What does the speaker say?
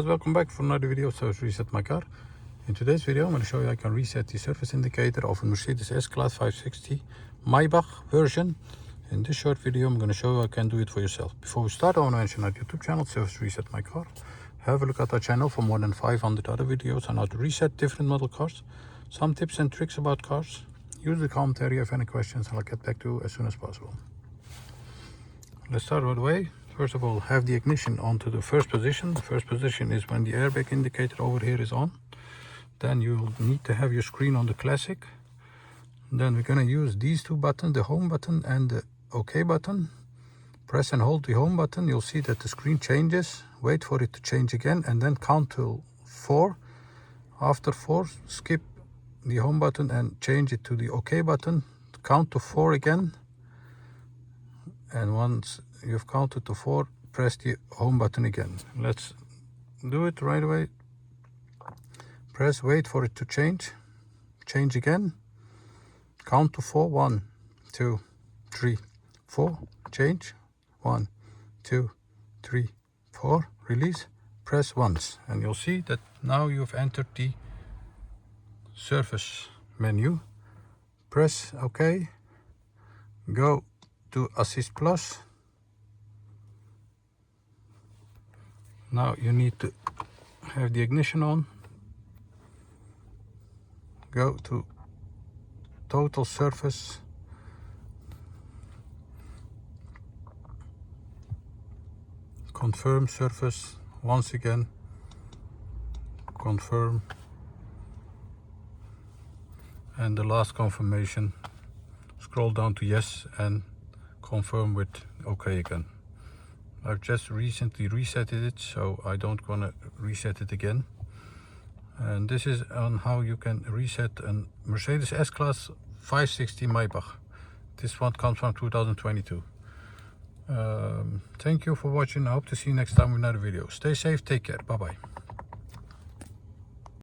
Welcome back for another video of Service Reset My Car. In today's video I'm going to show you how I can reset the service indicator of a Mercedes S-Class 560 Maybach version. In this short video I'm going to show you how you can do it for yourself. Before we start, I want to mention our YouTube channel, Service Reset My Car. Have a look at our channel for more than 500 other videos on how to reset different model cars, some tips and tricks about cars. Use the comment area if you have any questions and I'll get back to you as soon as possible. Let's start right away. First of all, have the ignition onto the first position. The first position is when the airbag indicator over here is on. Then you'll need to have your screen on the classic. Then we're going to use these two buttons, the home button and the OK button. Press and hold the home button. You'll see that the screen changes. Wait for it to change again and then count till 4. After 4, skip the home button and change it to the OK button. Count to 4 again. And once you've counted to 4, press the home button again. Let's do it right away. Press, wait for it to change. Change again. Count to 4. 1, 2, 3, 4. Change. 1, 2, 3, 4. Release. Press once. And you'll see that now you've entered the service menu. Press OK. Go to Assist Plus. Now you need to have the ignition on. Go to Total Service. Confirm service once again. Confirm. And the last confirmation. Scroll down to yes and confirm with OK again. I've just recently reset it, so I don't want to reset it again. And this is on how you can reset a Mercedes S-Class 560 Maybach. This one comes from 2022. Thank you for watching. I hope to see you next time with another video. Stay safe, take care, bye bye.